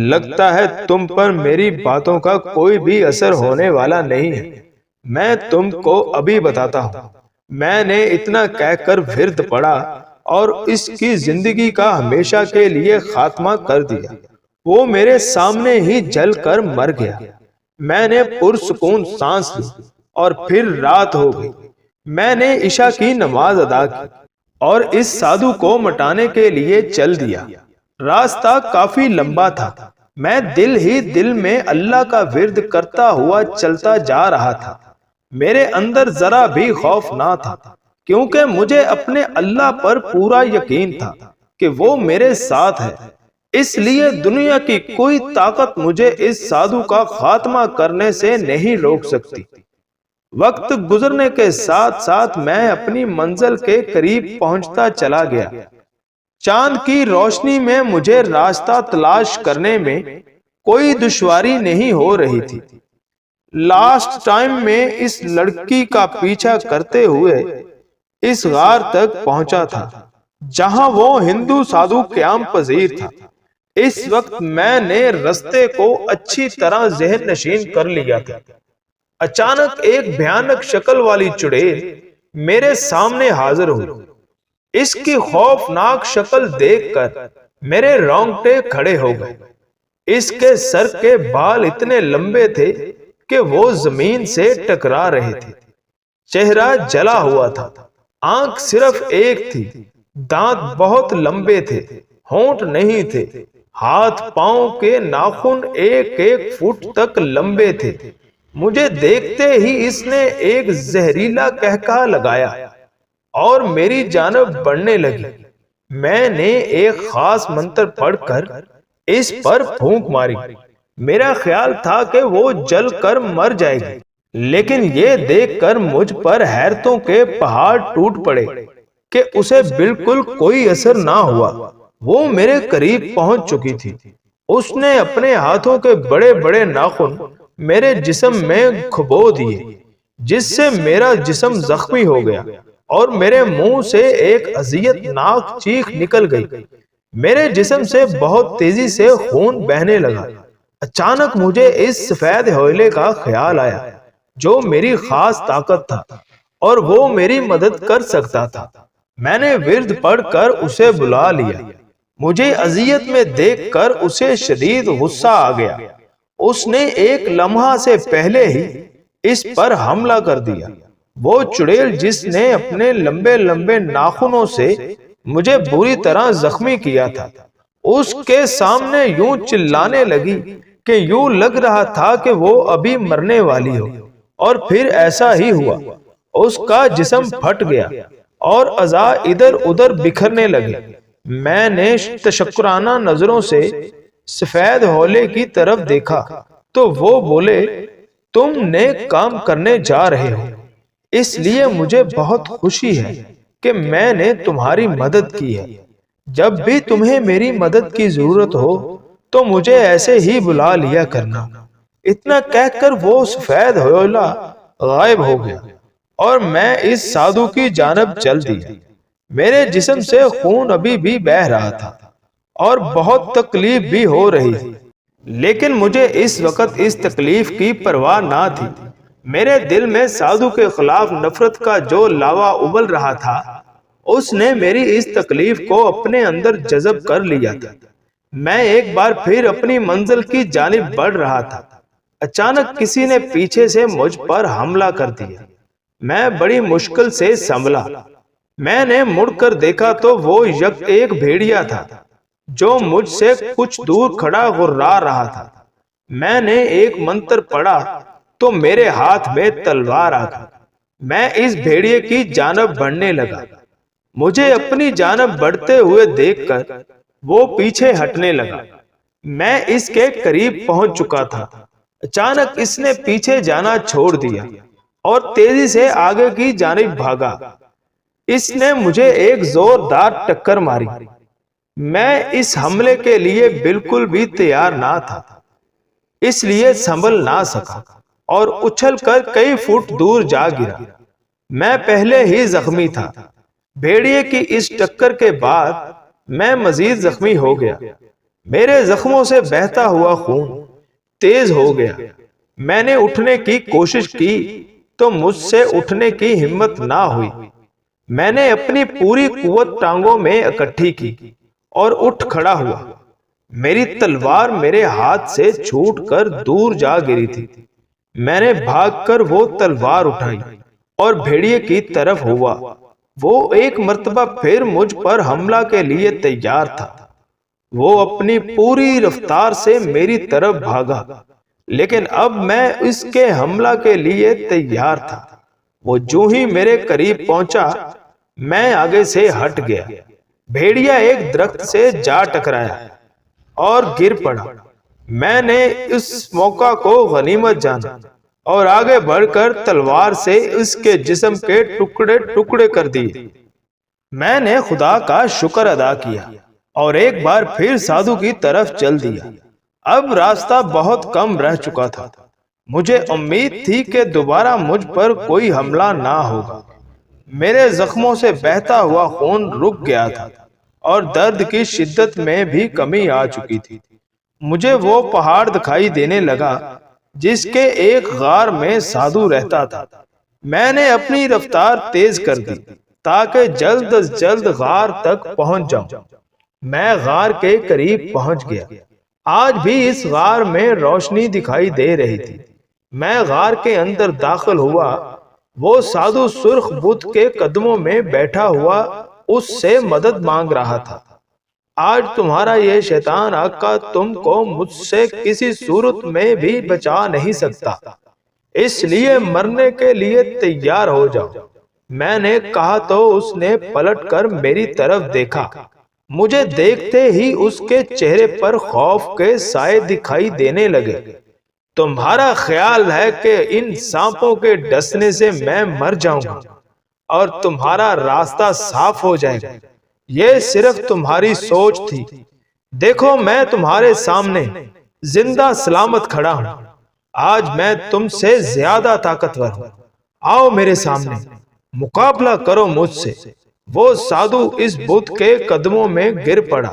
لگتا ہے تم پر میری باتوں کا کوئی بھی اثر ہونے والا نہیں ہے۔ میں تم کو ابھی بتاتا ہوں۔ میں نے اتنا کہہ کر ورد پڑا اور اس کی زندگی کا ہمیشہ کے لیے خاتمہ کر دیا۔ وہ میرے سامنے ہی جل کر مر گیا۔ میں نے پرسکون سانس لی اور پھر رات ہو گئی۔ میں نے عشاء کی نماز ادا کی اور اس سادھو کو مٹانے کے لیے چل دیا۔ راستہ کافی لمبا تھا۔ میں دل ہی دل میں اللہ کا ورد کرتا ہوا چلتا جا رہا تھا۔ میرے اندر ذرا بھی خوف نہ تھا، کیونکہ مجھے اپنے اللہ پر پورا یقین تھا کہ وہ میرے ساتھ ہے۔ اس لیے دنیا کی کوئی طاقت مجھے اس سادھو کا خاتمہ کرنے سے نہیں روک سکتی۔ وقت گزرنے کے ساتھ ساتھ میں اپنی منزل کے قریب پہنچتا چلا گیا۔ چاند کی روشنی میں مجھے راستہ تلاش کرنے میں کوئی دشواری نہیں ہو رہی تھی۔ لاسٹ ٹائم میں اس لڑکی کا پیچھا کرتے ہوئے اس غار تک پہنچا تھا جہاں وہ ہندو سادھو قیام پذیر تھا۔ اس وقت میں نے رستے کو اچھی طرح ذہن نشین کر لیا تھا۔ اچانک ایک بھیانک شکل والی چڑیل میرے سامنے حاضر ہوئی۔ اس کی خوفناک شکل دیکھ کر میرے رونگٹے کھڑے ہو گئے۔ اس کے سر کے بال اتنے لمبے تھے کہ وہ زمین سے ٹکرا رہے تھے۔ چہرہ جلا ہوا تھا، آنکھ صرف ایک تھی، دانت بہت لمبے تھے، ہونٹ نہیں تھے، ہاتھ پاؤں کے ناخن ایک ایک فٹ تک لمبے تھے۔ مجھے دیکھتے ہی اس نے ایک زہریلا قہقہہ لگایا اور میری جانب بڑھنے لگی۔ میں نے ایک خاص منتر پڑھ کر اس پر پھونک ماری۔ میرا خیال تھا کہ وہ جل کر مر جائے گی، لیکن یہ دیکھ کر مجھ پر حیرتوں کے پہاڑ ٹوٹ پڑے کہ اسے بالکل کوئی اثر نہ ہوا۔ وہ میرے قریب پہنچ چکی تھی۔ اس نے اپنے ہاتھوں کے بڑے بڑے ناخن میرے جسم میں کھبو دیے، جس سے میرا جسم زخمی ہو گیا اور میرے منہ سے ایک اذیت ناک چیخ نکل گئی۔ میرے جسم سے بہت تیزی سے خون بہنے لگا۔ اچانک مجھے اس سفید ہوئلے کا خیال آیا جو میری خاص طاقت تھا اور وہ میری مدد کر سکتا تھا۔ میں نے ورد پڑھ کر اسے بلا لیا۔ مجھے اذیت میں دیکھ کر اسے شدید غصہ آ گیا۔ اس نے ایک لمحہ سے پہلے ہی اس پر حملہ کر دیا۔ وہ چڑیل جس نے اپنے لمبے لمبے ناخنوں سے مجھے بری طرح زخمی کیا تھا، اس کے سامنے یوں چلانے لگی کہ یوں لگ رہا تھا کہ وہ ابھی مرنے والی ہو، اور پھر ایسا ہی ہوا۔ اس کا جسم پھٹ گیا اور اعضاء ادھر ادھر بکھرنے لگے۔ میں نے تشکرانہ نظروں سے سفید ہولے کی طرف دیکھا تو وہ بولے، تم نیک کام کرنے جا رہے ہو، اس لیے مجھے بہت خوشی ہے کہ میں نے تمہاری مدد کی ہے۔ جب بھی تمہیں میری مدد کی ضرورت ہو تو مجھے ایسے ہی بلا لیا کرنا۔ اتنا کہہ کر وہ سفید ہولا غائب ہو گیا اور میں اس سادھو کی جانب چل دیا۔ میرے جسم سے خون ابھی بھی بہہ رہا تھا اور بہت تکلیف بھی ہو رہی تھی، لیکن مجھے اس وقت اس تکلیف کی پرواہ نہ تھی۔ میرے دل میں سادھو کے خلاف نفرت کا جو لاوا ابل رہا تھا، اس نے میری اس تکلیف کو اپنے اندر جذب کر لیا تھا۔ میں ایک بار پھر اپنی منزل کی جانب بڑھ رہا تھا۔ اچانک کسی نے پیچھے سے مجھ پر حملہ کر دیا۔ میں بڑی مشکل سے سنبھلا۔ میں نے مڑ کر دیکھا تو وہ ایک بھیڑیا تھا جو مجھ سے کچھ دور کھڑا غرا رہا تھا۔ میں نے ایک منتر پڑھا تو میرے ہاتھ میں تلوار آ گئی۔ میں اس بھیڑیے کی جانب بڑھنے لگا۔ مجھے اپنی جانب بڑھتے ہوئے دیکھ کر وہ پیچھے ہٹنے لگا۔ میں اس کے قریب پہنچ چکا تھا۔ اچانک اس نے پیچھے جانا چھوڑ دیا اور تیزی سے آگے کی جانب بھاگا۔ اس نے مجھے ایک زوردار ٹکر ماری۔ میں اس حملے کے لیے بالکل بھی تیار نہ تھا، اس لیے سنبھل نہ سکا اور اچھل کر کئی فٹ دور جا گرا۔ میں پہلے ہی زخمی تھا۔ بھیڑیے کی اس ٹکر کے بعد میں مزید زخمی ہو گیا۔ میرے زخموں سے بہتا ہوا خون تیز ہو گیا۔ میں نے اٹھنے کی کوشش کی تو مجھ سے اٹھنے کی ہمت نہ ہوئی۔ میں نے اپنی پوری قوت ٹانگوں میں اکٹھی کی اور اٹھ کھڑا ہوا۔ میری تلوار میرے ہاتھ سے چھوٹ کر دور جا گری تھی۔ میں نے بھاگ کر وہ تلوار اٹھائی اور بھیڑیے کی طرف ہوا۔ وہ ایک مرتبہ پھر مجھ پر حملہ کے لیے تیار تھا۔ وہ اپنی پوری رفتار سے میری طرف بھاگا، لیکن اب میں اس کے حملہ کے لیے تیار تھا۔ وہ جو ہی میرے قریب پہنچا، میں آگے سے ہٹ گیا۔ بھیڑیا ایک درخت سے جا ٹکرایا اور گر پڑا۔ میں نے اس موقع کو غنیمت جانا اور آگے بڑھ کر تلوار سے اس کے جسم کے ٹکڑے ٹکڑے کر دیے۔ میں نے خدا کا شکر ادا کیا اور ایک بار پھر سادھو کی طرف چل دیا۔ اب راستہ بہت کم رہ چکا تھا۔ مجھے امید تھی کہ دوبارہ مجھ پر کوئی حملہ نہ ہوگا۔ میرے زخموں سے بہتا ہوا خون رک گیا تھا اور درد کی شدت میں بھی کمی آ چکی تھی۔ مجھے وہ پہاڑ دکھائی دینے لگا جس کے ایک غار میں سادھو رہتا تھا۔ میں نے اپنی رفتار تیز کر دی تاکہ جلد از جلد غار تک پہنچ جاؤں۔ میں غار کے قریب پہنچ گیا۔ آج بھی اس غار میں روشنی دکھائی دے رہی تھی۔ میں غار کے اندر داخل ہوا۔ وہ سادھو سرخ بت کے قدموں میں بیٹھا ہوا اس سے مدد مانگ رہا تھا۔ آج تمہارا یہ شیطان آقا تم کو مجھ سے کسی صورت میں بھی بچا نہیں سکتا، اس لیے مرنے کے لیے تیار ہو جاؤ۔ میں نے کہا تو اس نے پلٹ کر میری طرف دیکھا۔ مجھے دیکھتے ہی اس کے چہرے پر خوف کے سائے دکھائی دینے لگے۔ تمہارا خیال ہے کہ ان سانپوں کے ڈسنے سے میں مر جاؤں گا اور تمہارا راستہ صاف ہو جائے گا؟ یہ صرف تمہاری سوچ تھی۔ دیکھو میں تمہارے سامنے زندہ سلامت کھڑا ہوں۔ آج میں تم سے زیادہ طاقتور ہوں۔ آؤ میرے سامنے، مقابلہ کرو مجھ سے۔ وہ سادھو اس بت کے قدموں میں گر پڑا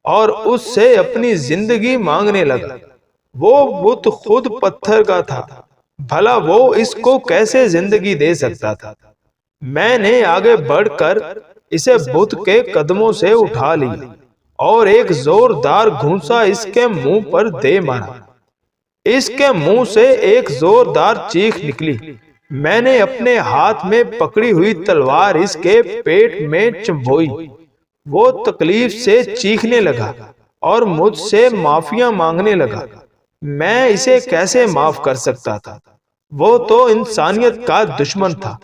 اور اس سے اپنی زندگی مانگنے لگا۔ وہ بت خود پتھر کا تھا، بھلا وہ اس کو کیسے زندگی دے سکتا تھا؟ میں نے آگے بڑھ کر اسے بت کے قدموں سے اٹھا لیا اور ایک زوردار گھونسا اس کے منہ پر دے مارا۔ اس کے منہ سے ایک زوردار چیخ نکلی۔ میں نے اپنے ہاتھ میں پکڑی ہوئی تلوار اس کے پیٹ میں چبھوئی۔ وہ تکلیف سے چیخنے لگا اور مجھ سے معافیاں مانگنے لگا۔ میں اسے کیسے معاف کر سکتا تھا؟ وہ تو انسانیت کا دشمن تھا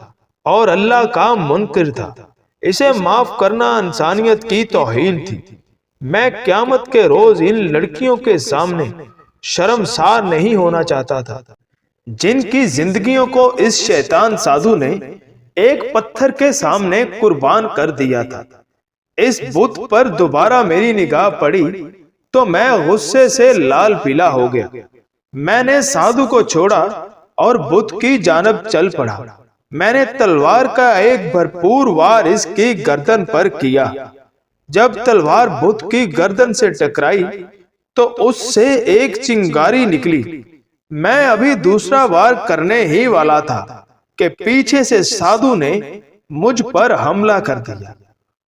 اور اللہ کا منکر تھا۔ اسے معاف کرنا انسانیت کی توہین تھی۔ میں قیامت کے روز ان لڑکیوں کے سامنے شرمسار نہیں ہونا چاہتا تھا جن کی زندگیوں کو اس شیطان سادھو نے ایک پتھر کے سامنے قربان کر دیا تھا۔ اس بت پر دوبارہ میری نگاہ پڑی تو میں غصے سے لال پیلا ہو گیا۔ میں نے سادھو کو چھوڑا اور بت کی جانب چل پڑا۔ میں نے تلوار کا ایک بھرپور وار اس کی گردن پر کیا۔ جب تلوار بت کی گردن سے ٹکرائی تو اس سے ایک چنگاری نکلی۔ میں ابھی دوسرا وار کرنے ہی والا تھا کہ پیچھے سے سادھو نے مجھ پر حملہ کر دیا۔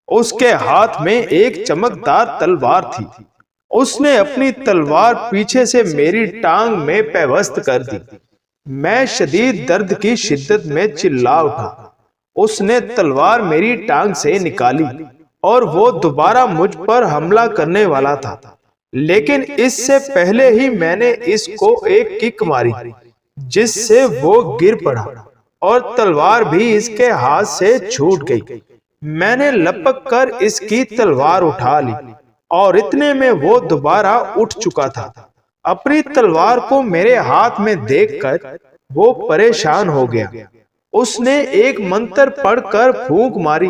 اس کے ہاتھ میں ایک چمکدار تلوار تھی۔ اس نے اپنی تلوار پیچھے سے میری ٹانگ میں پیوست کر دی۔ میں شدید درد کی شدت میں چلا اٹھا۔ اس نے تلوار میری ٹانگ سے نکالی اور وہ دوبارہ مجھ پر حملہ کرنے والا تھا، لیکن اس سے پہلے ہی میں نے اس کو ایک کک ماری جس سے وہ گر پڑا اور تلوار بھی اس کے ہاتھ سے چھوٹ گئی۔ میں نے لپک کر اس کی تلوار اٹھا لی اور اتنے میں وہ دوبارہ اٹھ چکا تھا۔ اپنی تلوار کو میرے ہاتھ میں دیکھ کر وہ پریشان ہو گیا۔ اس نے ایک منتر پڑھ کر پھونک ماری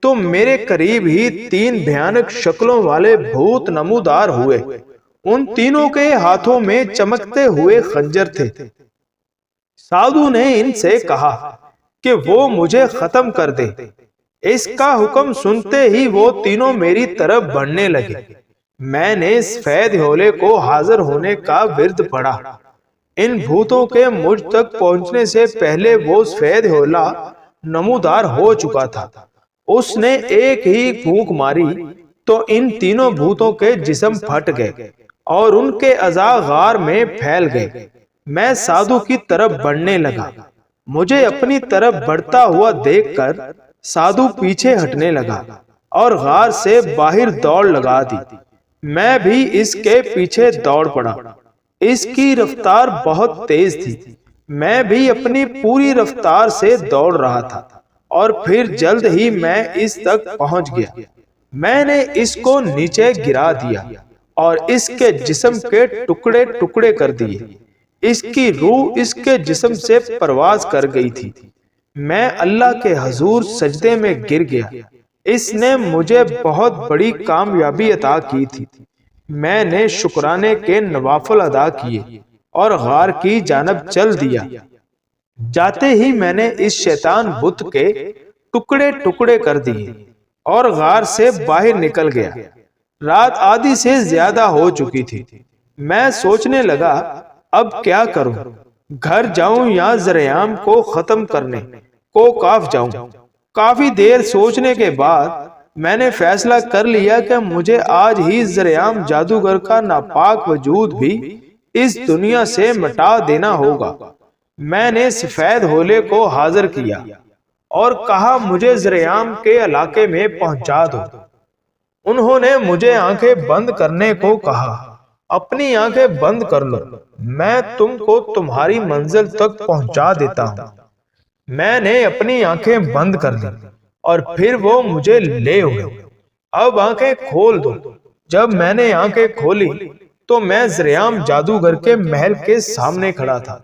تو میرے قریب ہی 3 بھیانک شکلوں والے بھوت نمودار ہوئے۔ ان تینوں کے ہاتھوں میں چمکتے ہوئے خنجر تھے۔ سادھو نے ان سے کہا کہ وہ مجھے ختم کر دے۔ اس کا حکم سنتے ہی وہ تینوں میری طرف بڑھنے لگے۔ میں نے سفید ہولے کو حاضر ہونے کا ورد پڑھا۔ ان بھوتوں کے مجھ تک پہنچنے سے پہلے وہ سفید ہولا نمودار ہو چکا تھا۔ اس نے ایک ہی پھونک ماری تو ان تینوں بھوتوں کے جسم پھٹ گئے اور ان کے اعضاء غار میں پھیل گئے۔ میں سادھو کی طرف بڑھنے لگا۔ مجھے اپنی طرف بڑھتا ہوا دیکھ کر سادھو پیچھے ہٹنے لگا اور غار سے باہر دوڑ لگا دی۔ میں بھی اس کے پیچھے دوڑ پڑا۔ اس کی رفتار بہت تیز تھی۔ میں بھی اپنی پوری رفتار سے دوڑ رہا تھا اور پھر جلد ہی میں اس تک پہنچ گیا۔ میں نے اس کو نیچے گرا دیا اور اس کے جسم کے ٹکڑے ٹکڑے کر دیے۔ اس کی روح اس کے جسم سے پرواز کر گئی تھی۔ میں اللہ کے حضور سجدے میں گر گیا۔ اس نے مجھے بہت بڑی کامیابی عطا کی تھی۔ میں نے شکرانے کے نوافل ادا کیے اور غار کی جانب چل دیا۔ جاتے ہی میں نے اس شیطان بت کے ٹکڑے ٹکڑے کر دیے اور غار سے باہر نکل گیا۔ رات آدھی سے زیادہ ہو چکی تھی۔ میں سوچنے لگا اب کیا کروں، گھر جاؤں یا زریام کو ختم کرنے کو کاف جاؤں۔ کافی دیر سوچنے کے بعد میں نے فیصلہ کر لیا کہ مجھے آج ہی زریام جادوگر کا ناپاک وجود بھی اس دنیا سے مٹا دینا ہوگا۔ میں نے سفید ہولے کو حاضر کیا اور کہا مجھے زریام کے علاقے میں پہنچا دو۔ انہوں نے مجھے آنکھیں بند کرنے کو کہا۔ اپنی آنکھیں بند کر لو، میں تم کو تمہاری منزل تک پہنچا دیتا ہوں۔ میں نے اپنی آنکھیں بند کر لی اور پھر وہ مجھے لے ہوئے۔ اب آنکھیں کھول دو۔ جب میں نے آنکھیں کھولی تو میں زریام جادوگر کے محل کے سامنے کھڑا تھا۔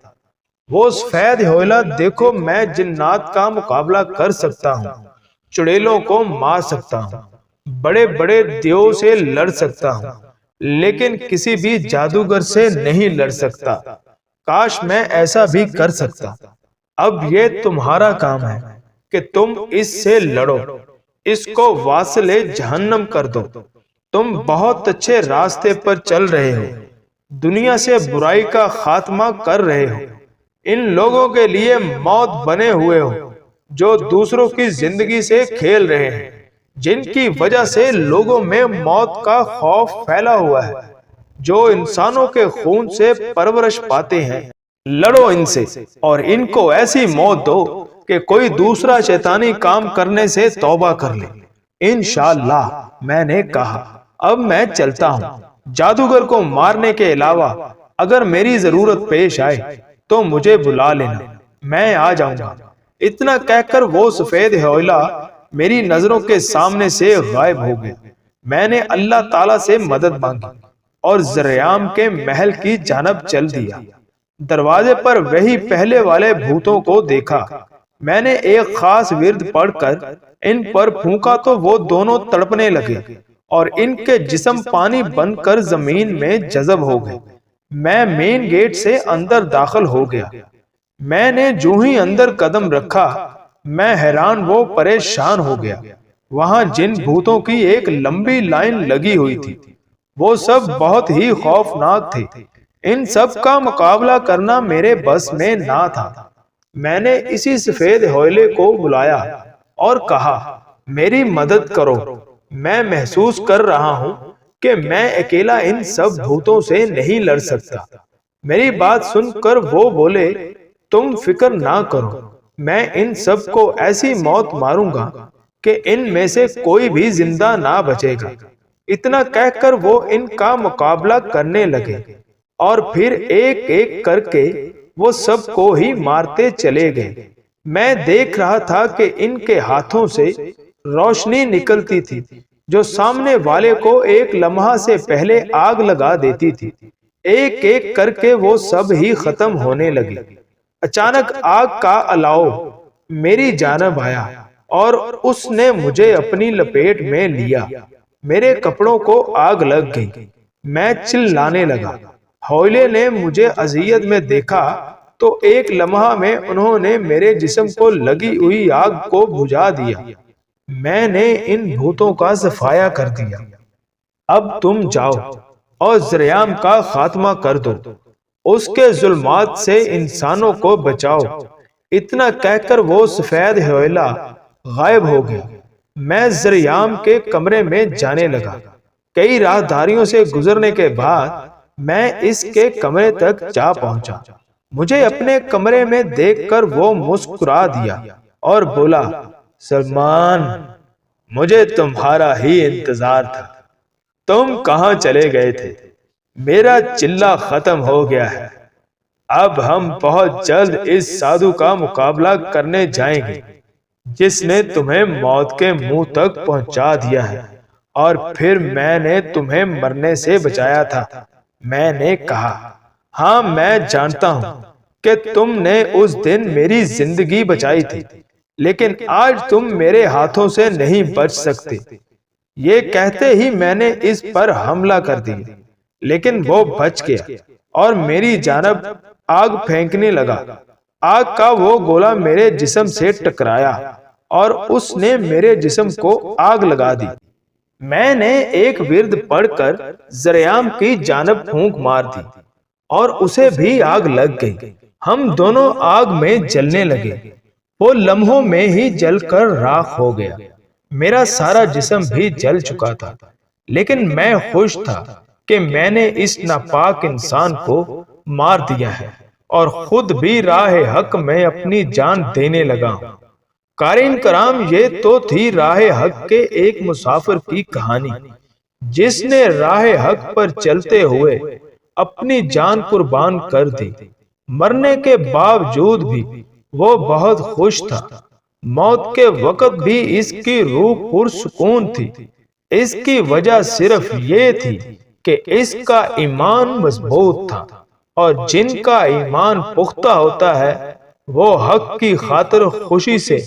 وہ سفید ہولا دیکھو میں جنات کا مقابلہ کر سکتا ہوں، چڑیلوں کو مار سکتا ہوں، بڑے بڑے دیو سے لڑ سکتا ہوں، لیکن کسی بھی جادوگر سے نہیں لڑ سکتا۔ کاش میں ایسا بھی کر سکتا۔ اب یہ تمہارا کام ہے کہ تم اس سے لڑو، اس کو واصل جہنم کر دو۔ تم بہت اچھے راستے پر چل رہے ہو، دنیا سے برائی کا خاتمہ کر رہے ہو۔ ان لوگوں کے لیے موت بنے ہوئے ہو جو دوسروں کی زندگی سے کھیل رہے ہیں، جن کی وجہ سے لوگوں میں موت کا خوف پھیلا ہوا ہے، جو انسانوں کے خون سے پرورش پاتے ہیں۔ لڑو ان سے اور ان کو ایسی موت دو کہ کوئی دوسرا شیطانی کام کرنے سے توبہ کر لے۔ انشاءاللہ، میں نے کہا اب میں چلتا ہوں۔ جادوگر کو مارنے کے علاوہ اگر میری ضرورت پیش آئے تو مجھے بلا لینا، میں آ جاؤں گا۔ اتنا کہہ کر وہ سفید ہولا میری نظروں کے سامنے سے غائب ہو گیا۔ میں نے اللہ تعالیٰ سے مدد مانگی اور زریام کے محل کی جانب چل دیا۔ دروازے پر وہی پہلے والے بھوتوں کو دیکھا۔ میں نے ایک خاص ورد پڑھ کر ان پر پھونکا تو وہ دونوں تڑپنے لگے اور ان کے جسم پانی بن کر زمین میں جذب ہو گئے۔ میں مین گیٹ سے اندر داخل ہو گیا۔ میں نے جو ہی اندر قدم رکھا میں حیران و پریشان ہو گیا۔ وہاں جن بھوتوں کی ایک لمبی لائن لگی ہوئی تھی وہ سب بہت ہی خوفناک تھے۔ ان سب کا مقابلہ کرنا میرے بس میں نہ تھا۔ میں نے اسی سفید ہوئلے کو بلایا اور کہا میری مدد کرو، میں محسوس کر رہا ہوں کہ میں اکیلا ان سب بھوتوں سے نہیں لڑ سکتا۔ میری بات سن کر وہ بولے تم فکر نہ کرو، میں ان سب کو ایسی موت ماروں گا کہ ان میں سے کوئی بھی زندہ نہ بچے گا۔ اتنا کہہ کر وہ ان کا مقابلہ کرنے لگے اور پھر ایک ایک کر کے وہ سب کو ہی مارتے چلے گئے۔ میں دیکھ رہا تھا کہ ان کے ہاتھوں سے روشنی نکلتی تھی جو سامنے والے کو ایک لمحہ سے پہلے آگ لگا دیتی تھی۔ ایک ایک کر کے وہ سب ہی ختم ہونے لگے۔ اچانک آگ کا الاؤ میری جانب آیا اور اس نے مجھے اپنی لپیٹ میں لیا۔ میرے کپڑوں کو آگ لگ گئی، میں چلانے لگا۔ حولے نے مجھے اذیت میں دیکھا تو ایک لمحہ میں انہوں نے میرے جسم کو لگی ہوئی آگ کو بجھا دیا۔ میں نے ان بھوتوں کا صفایا کر دیا۔ اب تم جاؤ اور زریام کا خاتمہ کر دو، اس کے ظلمات سے انسانوں کو بچاؤ۔ اتنا کہہ کر وہ سفید حویلا غائب ہو گیا۔ میں زریام کے کمرے میں جانے لگا۔ کئی راہداریوں سے گزرنے کے بعد میں اس کے کمرے تک جا پہنچا۔ مجھے اپنے کمرے میں دیکھ کر وہ مسکرا دیا اور بولا، سلمان، مجھے تمہارا ہی انتظار تھا۔ تم کہاں چلے گئے تھے؟ میرا چلہ ختم ہو گیا ہے۔ اب ہم بہت جلد اس سادھو کا مقابلہ کرنے جائیں گے جس نے تمہیں موت کے منہ تک پہنچا دیا ہے، اور پھر میں نے تمہیں مرنے سے بچایا تھا۔ میں نے کہا، ہاں میں جانتا ہوں کہ تم نے اس دن میری زندگی بچائی تھی، لیکن آج تم میرے ہاتھوں سے نہیں بچ سکتے۔ یہ کہتے ہی میں نے اس پر حملہ کر دیا، لیکن وہ بچ گیا اور میری جانب آگ پھینکنے لگا۔ آگ کا وہ گولا میرے جسم سے ٹکرایا اور اس نے میرے جسم کو آگ لگا دی۔ میں نے ایک ورد پڑھ کر زریام کی جانب پھونک مار دی اور اسے بھی آگ لگ گئی۔ ہم دونوں آگ میں جلنے لگے۔ وہ لمحوں میں ہی جل کر راکھ ہو گیا۔ میرا سارا جسم بھی جل چکا تھا، لیکن میں خوش تھا کہ میں نے اس ناپاک انسان کو مار دیا ہے اور خود بھی راہ حق میں اپنی جان دینے لگا ہوں۔ قارئین کرام، یہ تو تھی راہ حق کے ایک مسافر کی کہانی، جس نے راہ حق پر چلتے ہوئے اپنی جان قربان کر دی۔ مرنے کے باوجود بھی وہ بہت خوش تھا۔ موت کے وقت بھی اس کی روح پرسکون تھی۔ اس کی وجہ صرف یہ تھی کہ اس کا ایمان مضبوط تھا، اور جن کا ایمان پختہ ہوتا ہے وہ حق کی خاطر خوشی سے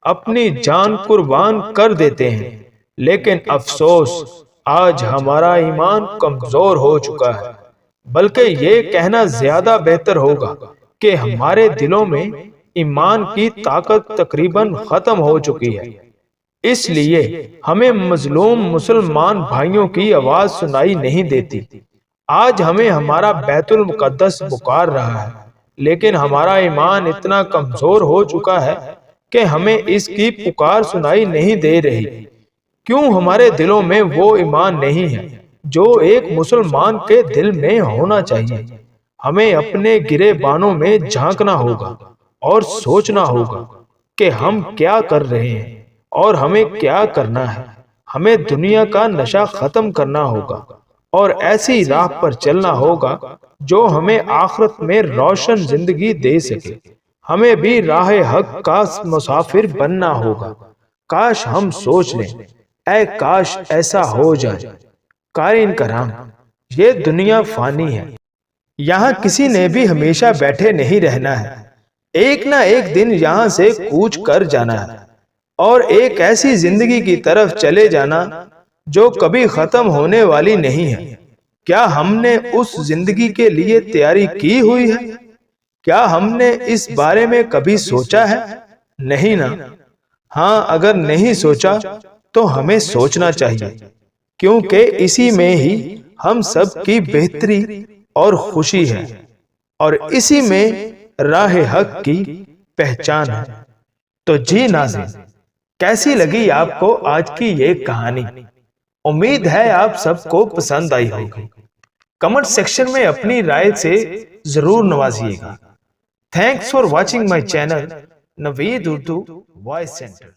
اپنی جان قربان کر دیتے ہیں۔ لیکن افسوس، آج ہمارا ایمان کمزور ہو چکا ہے، بلکہ یہ کہنا زیادہ بہتر ہوگا کہ ہمارے دلوں میں ایمان کی طاقت تقریباً ختم ہو چکی ہے۔ اس لیے ہمیں مظلوم مسلمان بھائیوں کی آواز سنائی نہیں دیتی۔ آج ہمیں ہمارا بیت المقدس پکار رہا ہے، لیکن ہمارا ایمان اتنا کمزور ہو چکا ہے کہ ہمیں اس کی پکار سنائی نہیں دے رہی۔ کیوں ہمارے دلوں میں وہ ایمان نہیں ہے جو ایک مسلمان کے دل میں ہونا چاہیے؟ ہمیں اپنے گرے بانوں میں جھانکنا ہوگا اور سوچنا ہوگا کہ ہم کیا کر رہے ہیں اور ہمیں کیا کرنا ہے۔ ہمیں دنیا کا نشہ ختم کرنا ہوگا اور ایسی راہ پر چلنا ہوگا جو ہمیں آخرت میں روشن زندگی دے سکے۔ ہمیں بھی راہ حق کا مسافر بننا ہوگا۔ کاش ہم سوچ لیں، اے کاش ایسا ہو جائے۔ قارئین کرام، یہ دنیا فانی ہے، یہاں کسی نے بھی ہمیشہ بیٹھے نہیں رہنا ہے۔ ایک نہ ایک دن یہاں سے کوچ کر جانا ہے اور ایک ایسی زندگی کی طرف چلے جانا جو کبھی ختم ہونے والی نہیں ہے۔ کیا ہم نے اس زندگی کے لیے تیاری کی ہوئی ہے؟ کیا ہم نے اس بارے میں کبھی سوچا ہے؟ نہیں نا؟ ہاں، اگر نہیں سوچا تو ہمیں سوچنا چاہیے، کیونکہ اسی میں ہی ہم سب کی بہتری اور خوشی ہے، اور اسی میں راہ حق کی پہچان ہے۔ تو جی ناظرین، کیسی لگی آپ کو آج کی یہ کہانی؟ امید ہے آپ سب کو پسند آئی ہوگی۔ کمنٹ سیکشن میں اپنی رائے سے ضرور نوازیے گا۔ Thanks for watching my channel Naveed Urdu voice centre.